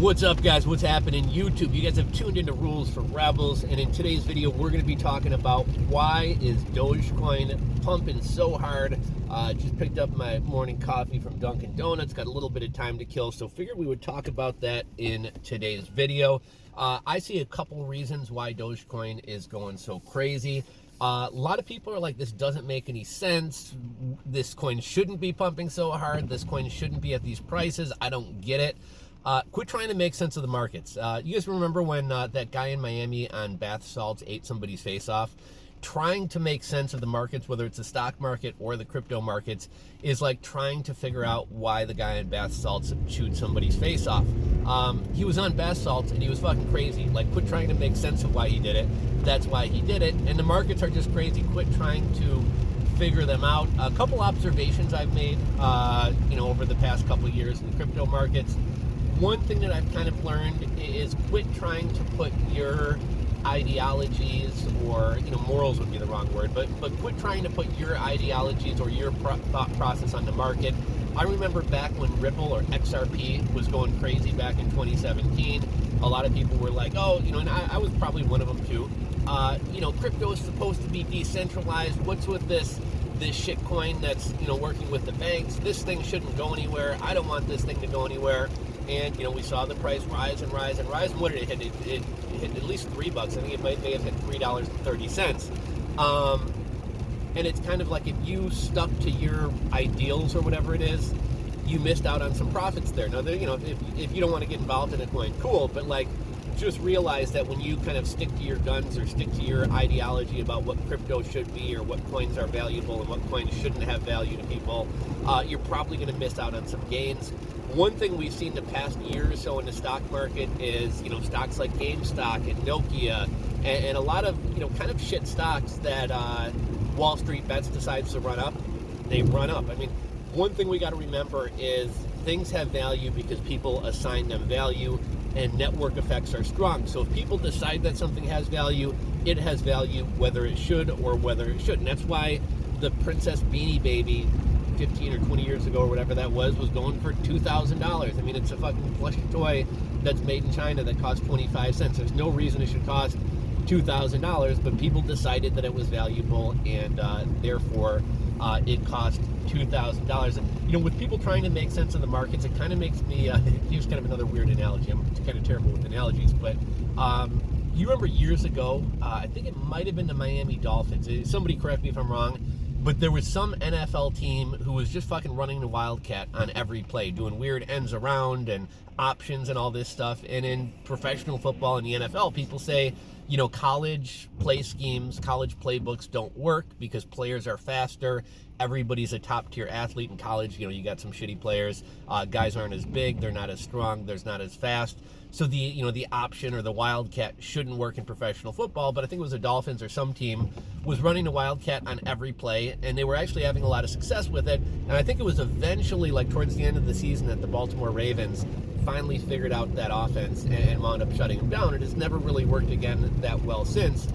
What's up, guys? What's happening YouTube? You guys have tuned into Rules for Rebels, and in today's video we're going to be talking about why is Dogecoin pumping so hard. Just picked up my morning coffee from Dunkin' Donuts, got a little bit of time to kill, so figured we would talk about that in today's video. I see a couple reasons why Dogecoin is going so crazy. A lot of people are like, this doesn't make any sense. This coin shouldn't be pumping so hard. This coin shouldn't be at these prices. I don't get it. Quit trying to make sense of the markets. You guys remember when that guy in Miami on bath salts ate somebody's face off? Trying to make sense of the markets, whether it's the stock market or the crypto markets, is like trying to figure out why the guy on bath salts chewed somebody's face off. He was on bath salts and he was fucking crazy. Like, quit trying to make sense of why he did it. That's why he did it. And the markets are just crazy. Quit trying to figure them out. A couple observations I've made, over the past couple of years in the crypto markets. One thing that I've kind of learned is quit trying to put your ideologies, or morals would be the wrong word, but quit trying to put your ideologies or your thought process on the market. I remember back when Ripple or XRP was going crazy back in 2017. A lot of people were like, oh, and I was probably one of them too. Crypto is supposed to be decentralized. What's with this shit coin that's working with the banks? This thing shouldn't go anywhere. I don't want this thing to go anywhere. And we saw the price rise and rise and rise. And what did it hit? It hit at least $3. I think it may have hit $3.30. And it's kind of like, if you stuck to your ideals or whatever it is, you missed out on some profits there. Now, if you don't want to get involved in a coin, cool. But just realize that when you kind of stick to your guns or stick to your ideology about what crypto should be or what coins are valuable and what coins shouldn't have value to people, you're probably going to miss out on some gains. One thing we've seen the past year or so in the stock market is, stocks like GameStop and Nokia and a lot of, kind of shit stocks that Wall Street Bets decides to run up, they run up. I mean, one thing we got to remember is things have value because people assign them value, and network effects are strong. So if people decide that something has value, it has value whether it should or whether it shouldn't. That's why the Princess Beanie Baby 15 or 20 years ago or whatever that was going for $2,000. I mean, it's a fucking plush toy that's made in China that costs 25 cents. There's no reason it should cost $2,000, but people decided that it was valuable, and therefore it cost $2,000. And with people trying to make sense of the markets, it kind of makes me use kind of another weird analogy. I'm kind of terrible with analogies, but you remember years ago, I think it might have been the Miami Dolphins. Somebody correct me if I'm wrong, but there was some NFL team who was just fucking running the Wildcat on every play, doing weird ends around and options and all this stuff. And in professional football and the NFL, people say, college play schemes, college playbooks don't work because players are faster. Everybody's a top-tier athlete in college. You got some shitty players. Guys aren't as big. They're not as strong. They're not as fast. So the option or the Wildcat shouldn't work in professional football. But I think it was the Dolphins or some team was running the Wildcat on every play, and they were actually having a lot of success with it. And I think it was eventually, towards the end of the season, that the Baltimore Ravens finally figured out that offense and wound up shutting them down. It has never really worked again that well since.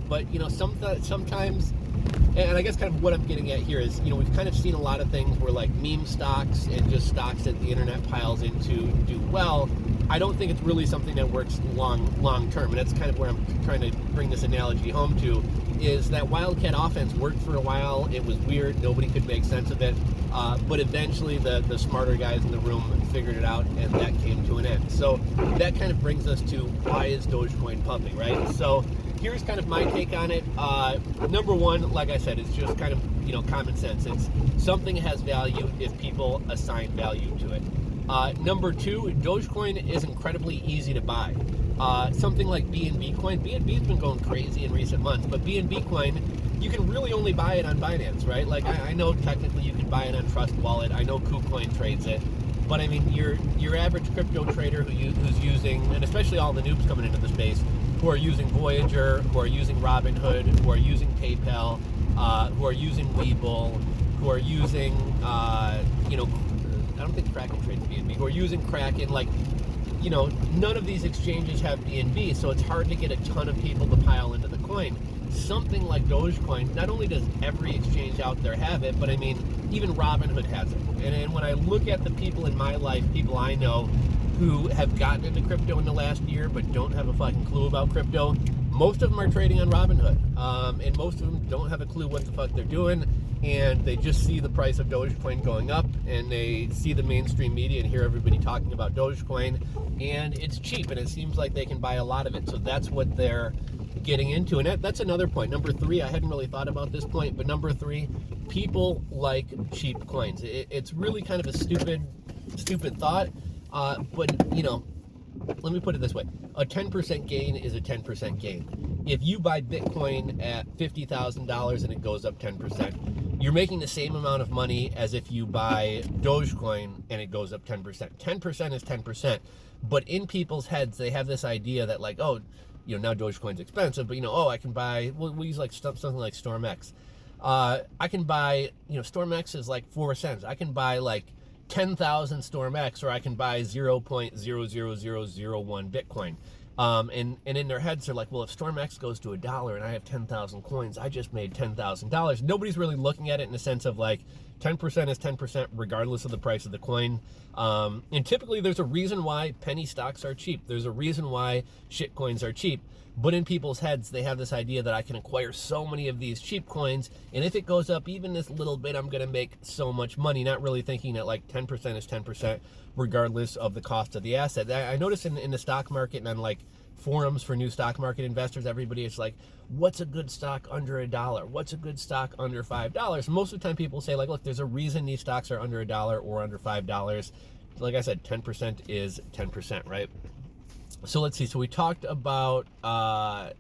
But sometimes, and I guess kind of what I'm getting at here is, we've kind of seen a lot of things where meme stocks and just stocks that the internet piles into do well. I don't think it's really something that works long term, and that's kind of where I'm trying to bring this analogy home to, is that Wildcat offense worked for a while. It was weird. Nobody could make sense of it. But eventually the smarter guys in the room figured it out, and that came to an end. So that kind of brings us to, why is Dogecoin pumping, right? So here's kind of my take on it. Number one, like I said, it's just kind of, common sense. It's something has value if people assign value to it. Number two, Dogecoin is incredibly easy to buy. Something like BNB coin, BNB's been going crazy in recent months, but BNB coin, you can really only buy it on Binance, right? I know technically you can buy it on Trust Wallet. I know KuCoin trades it, but I mean, your average crypto trader who's using, and especially all the noobs coming into the space, who are using Voyager, who are using Robinhood, who are using PayPal, who are using Webull, who are using, I don't think Kraken trades BNB, who are using Kraken, none of these exchanges have BNB, so it's hard to get a ton of people to pile into the coin. Something like Dogecoin, not only does every exchange out there have it, but I mean, even Robinhood has it. And when I look at the people in my life, people I know who have gotten into crypto in the last year but don't have a fucking clue about crypto. Most of them are trading on Robinhood, and most of them don't have a clue what the fuck they're doing, and they just see the price of Dogecoin going up, and they see the mainstream media and hear everybody talking about Dogecoin, and it's cheap, and it seems like they can buy a lot of it, so that's what they're getting into. And that's another point. Number 3, I hadn't really thought about this point, but number 3, people like cheap coins. It's really kind of a stupid thought, but you know, let me put it this way. A 10% gain is a 10% gain. If you buy Bitcoin at $50,000 and it goes up 10%, you're making the same amount of money as if you buy Dogecoin and it goes up 10%. 10% is 10%. But in people's heads, they have this idea that like, oh, you know, now Dogecoin's expensive, but you know, oh, I can buy, we'll use like something like StormX. I can buy, you know, StormX is like 4 cents. I can buy like 10,000 StormX, or I can buy 0.00001 Bitcoin. And in their heads, they're like, well, if StormX goes to $1 and I have 10,000 coins, I just made $10,000. Nobody's really looking at it in the sense of like 10% is 10% regardless of the price of the coin. And typically there's a reason why penny stocks are cheap. There's a reason why shit coins are cheap. But in people's heads, they have this idea that I can acquire so many of these cheap coins, and if it goes up even this little bit, I'm going to make so much money, not really thinking that like 10% is 10% regardless of the cost of the asset. I notice in the stock market and on like forums for new stock market investors, everybody is like, what's a good stock under $1? What's a good stock under $5? Most of the time people say like, look, there's a reason these stocks are under $1 or under $5. Like I said, 10% is 10%, right? So let's see. So we talked about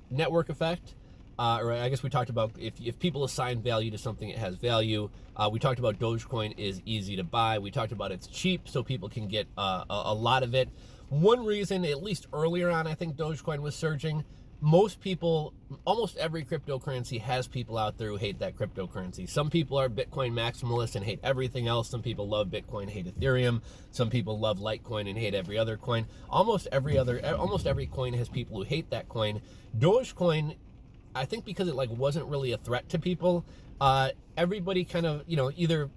network effect, or I guess we talked about if people assign value to something, it has value. We talked about Dogecoin is easy to buy. We talked about it's cheap, so people can get a lot of it. One reason, at least earlier on, I think Dogecoin was surging. Most people, almost every cryptocurrency has people out there who hate that cryptocurrency. Some people are Bitcoin maximalists and hate everything else. Some people love Bitcoin, hate Ethereum. Some people love Litecoin and hate every other coin. Almost every coin has people who hate that coin. Dogecoin, I think because it like wasn't really a threat to people, everybody kind of, you know, either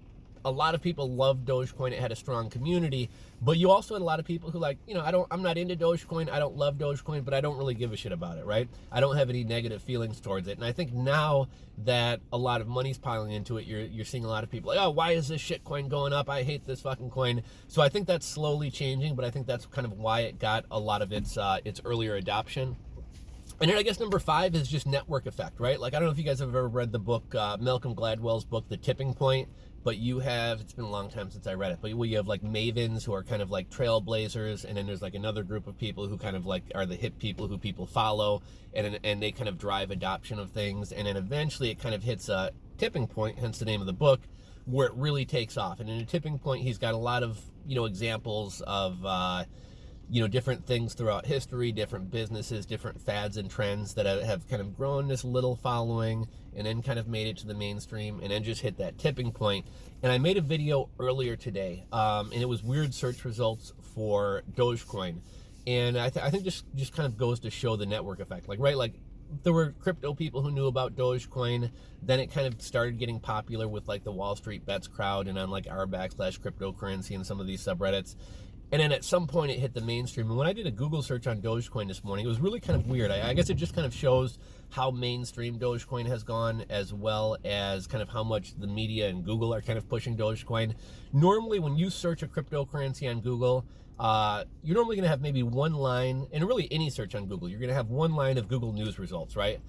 a lot of people loved Dogecoin, it had a strong community, but you also had a lot of people who like, you know, I'm not into Dogecoin, I don't love Dogecoin, but I don't really give a shit about it, right? I don't have any negative feelings towards it. And I think now that a lot of money's piling into it, you're seeing a lot of people like, oh, why is this shit coin going up? I hate this fucking coin. So I think that's slowly changing, but I think that's kind of why it got a lot of its earlier adoption. And then I guess number 5 is just network effect, right? Like, I don't know if you guys have ever read the book, Malcolm Gladwell's book, The Tipping Point, but you have, it's been a long time since I read it, but you have like mavens who are kind of like trailblazers, and then there's like another group of people who kind of like are the hip people who people follow, and they kind of drive adoption of things, and then eventually it kind of hits a tipping point, hence the name of the book, where it really takes off. And in a tipping point, he's got a lot of, you know, examples of, you know, different things throughout history, different businesses, different fads and trends that have kind of grown this little following and then kind of made it to the mainstream and then just hit that tipping point. And I made a video earlier today, and it was weird search results for Dogecoin. And I think just kind of goes to show the network effect. Like, right, like there were crypto people who knew about Dogecoin, then it kind of started getting popular with like the Wall Street Bets crowd and on like r/cryptocurrency and some of these subreddits. And then at some point it hit the mainstream. And when I did a Google search on Dogecoin this morning, it was really kind of weird. I guess it just kind of shows how mainstream Dogecoin has gone, as well as kind of how much the media and Google are kind of pushing Dogecoin. Normally when you search a cryptocurrency on Google, you're normally going to have maybe one line, and really any search on Google, you're going to have one line of Google News results, right?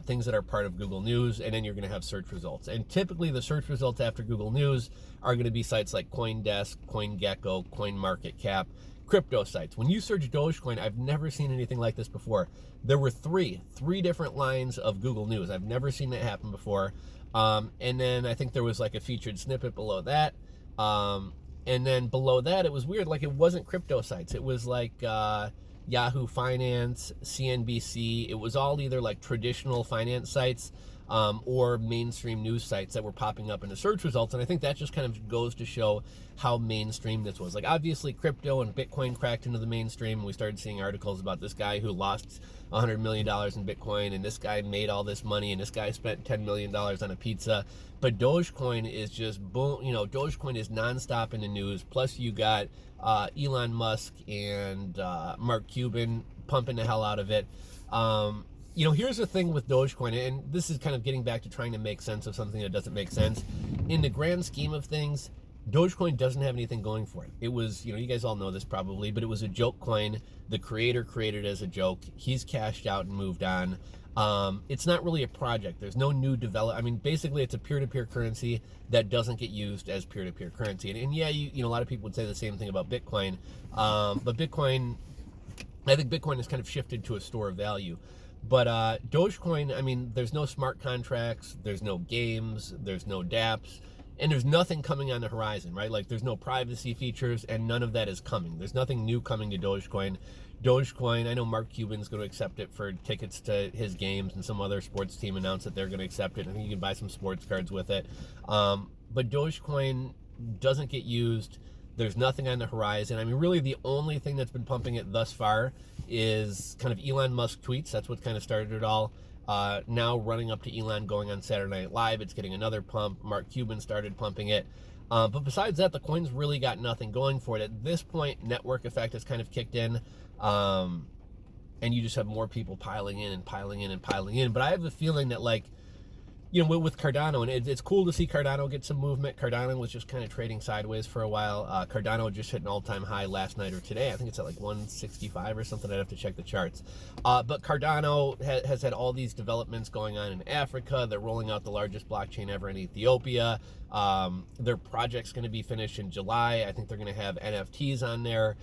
Things that are part of Google News, and then you're going to have search results. And typically the search results after Google News are going to be sites like CoinDesk, CoinGecko, CoinMarketCap, crypto sites. When you search Dogecoin, I've never seen anything like this before. There were three different lines of Google News. I've never seen that happen before. And then I think there was like a featured snippet below that. And then below that, it was weird. Like, it wasn't crypto sites. It was like Yahoo Finance, CNBC. It was all either like traditional finance sites, or mainstream news sites that were popping up in the search results. And I think that just kind of goes to show how mainstream this was. Like, obviously, crypto and Bitcoin cracked into the mainstream, and we started seeing articles about this guy who lost $100 million in Bitcoin, and this guy made all this money, and this guy spent $10 million on a pizza. But Dogecoin is just boom. Dogecoin is nonstop in the news. Plus, you got Elon Musk and Mark Cuban pumping the hell out of it. Here's the thing with Dogecoin, and this is kind of getting back to trying to make sense of something that doesn't make sense. In the grand scheme of things, Dogecoin doesn't have anything going for it. It was, you guys all know this probably, but it was a joke coin. The creator created it as a joke. He's cashed out and moved on. It's not really a project. There's no new basically it's a peer-to-peer currency that doesn't get used as peer-to-peer currency. And yeah, a lot of people would say the same thing about Bitcoin. But I think Bitcoin has kind of shifted to a store of value. But Dogecoin, there's no smart contracts, there's no games, there's no dApps, and there's nothing coming on the horizon, right? Like, there's no privacy features, and none of that is coming. There's nothing new coming to Dogecoin. I know Mark Cuban's going to accept it for tickets to his games, and some other sports team announced that they're going to accept it. I think you can buy some sports cards with it. But Dogecoin doesn't get used. There's nothing on the horizon. Really the only thing that's been pumping it thus far is kind of Elon Musk tweets. That's what kind of started it all. Now running up to Elon going on Saturday Night Live, it's getting another pump. Mark Cuban started pumping it. But besides that, the coin's really got nothing going for it. At this point, network effect has kind of kicked in. And you just have more people piling in. But I have the feeling that, with Cardano, and it's cool to see Cardano get some movement. Cardano was just kind of trading sideways for a while. Cardano just hit an all-time high last night or today. I think it's at 165 or something. I'd have to check the charts. But Cardano has had all these developments going on in Africa. They're rolling out the largest blockchain ever in Ethiopia. Their project's going to be finished in July. I think they're going to have NFTs on there.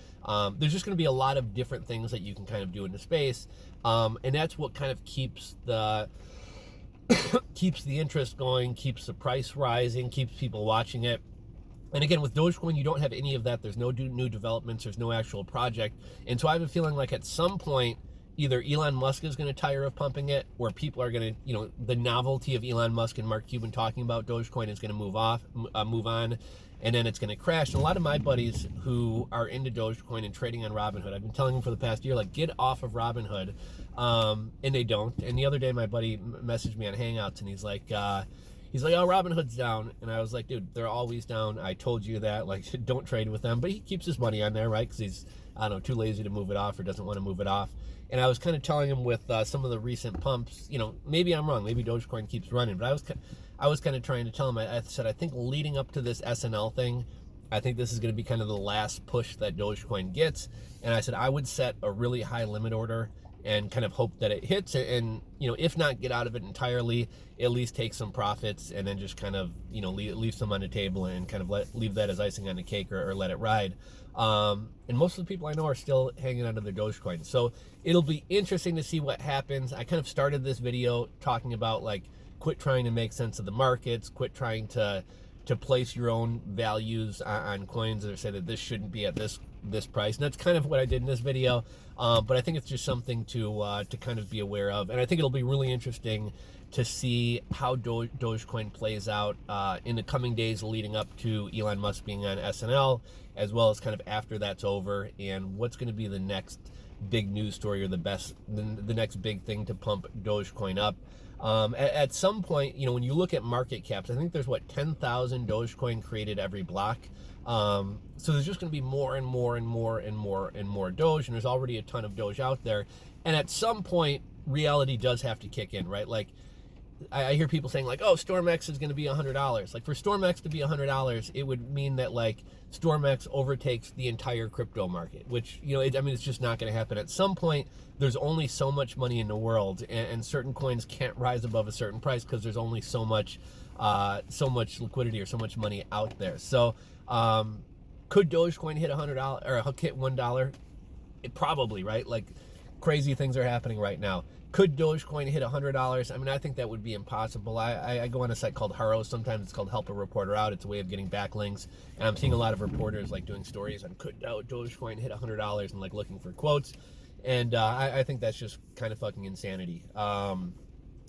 There's just going to be a lot of different things that you can kind of do in the space. And that's what kind of keeps the interest going, keeps the price rising, keeps people watching it. And again, with Dogecoin, you don't have any of that. There's no new developments. There's no actual project. And so I have a feeling like at some point, either Elon Musk is going to tire of pumping it, or people are going to, the novelty of Elon Musk and Mark Cuban talking about Dogecoin is going to move on, and then it's going to crash. And a lot of my buddies who are into Dogecoin and trading on Robinhood, I've been telling them for the past year, get off of Robinhood, and they don't. And the other day, my buddy messaged me on Hangouts, and he's like, oh, Robinhood's down. And I was like, dude, they're always down. I told you that, don't trade with them. But he keeps his money on there, right? Because he's, too lazy to move it off or doesn't want to move it off. And I was kind of telling him with some of the recent pumps, maybe I'm wrong. Maybe Dogecoin keeps running. But I was kind of trying to tell him, I said, I think leading up to this SNL thing, I think this is going to be kind of the last push that Dogecoin gets. And I said, I would set a really high limit order and kind of hope that it hits, and if not get out of it entirely, at least take some profits, and then just kind of leave some on the table and kind of leave that as icing on the cake, or let it ride. And most of the people I know are still hanging onto their Dogecoin, so it'll be interesting to see what happens. I kind of started this video talking about quit trying to make sense of the markets, quit trying to place your own values on coins, or say that this shouldn't be at this price. And that's kind of what I did in this video. But I think it's just something to kind of be aware of. And I think it'll be really interesting to see how Dogecoin plays out in the coming days leading up to Elon Musk being on SNL, as well as kind of after that's over, and what's going to be the next big news story, or the next big thing to pump Dogecoin up. At some point, when you look at market caps, I think there's 10,000 Dogecoin created every block. So there's just going to be more and more Doge, and there's already a ton of Doge out there. And at some point, reality does have to kick in, right? I hear people saying oh, StormX is going to be $100. For StormX to be $100, it would mean that StormX overtakes the entire crypto market, which it's just not going to happen. At some point, there's only so much money in the world, and certain coins can't rise above a certain price because there's only so much liquidity or so much money out there. So could Dogecoin hit $100 or hit $1? It probably, right? Crazy things are happening right now. Could Dogecoin hit $100? I think that would be impossible. I go on a site called Haro. Sometimes it's called Help a Reporter Out. It's a way of getting backlinks. And I'm seeing a lot of reporters doing stories on could Dogecoin hit $100 and looking for quotes. And I think that's just kind of fucking insanity.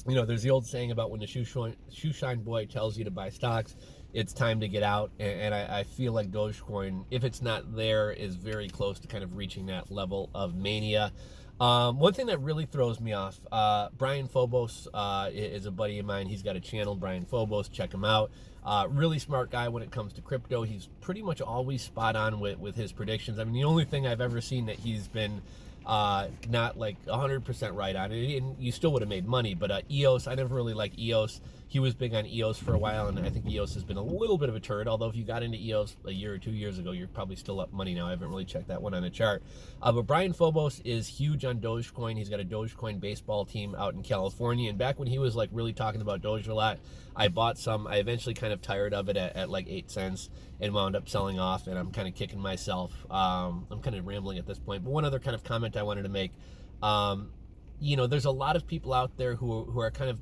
You know, there's the old saying about when the shoe shine boy tells you to buy stocks, it's time to get out. And I feel like Dogecoin, if it's not there, is very close to kind of reaching that level of mania. One thing that really throws me off, Brian Phobos is a buddy of mine. He's got a channel, Brian Phobos. Check him out. Really smart guy when it comes to crypto. He's pretty much always spot on with his predictions. I mean, the only thing I've ever seen that he's been not like 100% right on it, and you still would have made money. But EOS, I never really liked EOS. He was big on EOS for a while, and I think EOS has been a little bit of a turd. Although if you got into EOS a year or 2 years ago, you're probably still up money now. I haven't really checked that one on a chart. But Brian Phobos is huge on Dogecoin. He's got a Dogecoin baseball team out in California, and back when he was like really talking about Doge a lot, I bought some. I eventually kind of tired of it at like 8 cents and wound up selling off, and I'm kind of kicking myself. I'm kind of rambling at this point, but one other kind of comment I wanted to make. You know, there's a lot of people out there who are kind of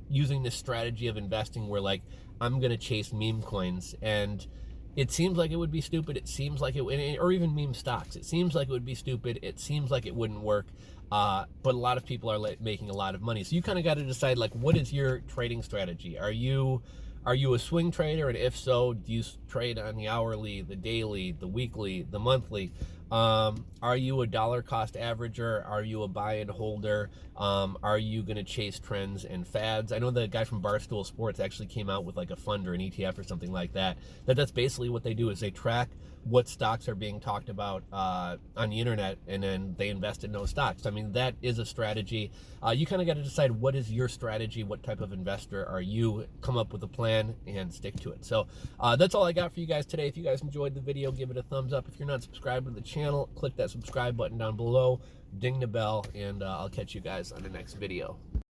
using this strategy of investing where like, I'm going to chase meme coins, and it seems like it would be stupid. It seems like it, or even meme stocks. It seems like it would be stupid. It seems like it wouldn't work. But a lot of people are making a lot of money. So you kind of got to decide, like, what is your trading strategy? Are you a swing trader? And if so, do you trade on the hourly, the daily, the weekly, the monthly? Are you a dollar cost averager? Are you a buy and holder? Are you going to chase trends and fads? I know the guy from Barstool Sports actually came out with like a fund or an ETF or something like that. That's basically what they do, is they track what stocks are being talked about on the internet, and then they invest in those stocks. I mean, that is a strategy. You kind of got to decide, what is your strategy? What type of investor are you? Come up with a plan and stick to it. So that's all I got for you guys today. If you guys enjoyed the video, give it a thumbs up. If you're not subscribed to the channel, click that subscribe button down below, ding the bell, and I'll catch you guys on the next video.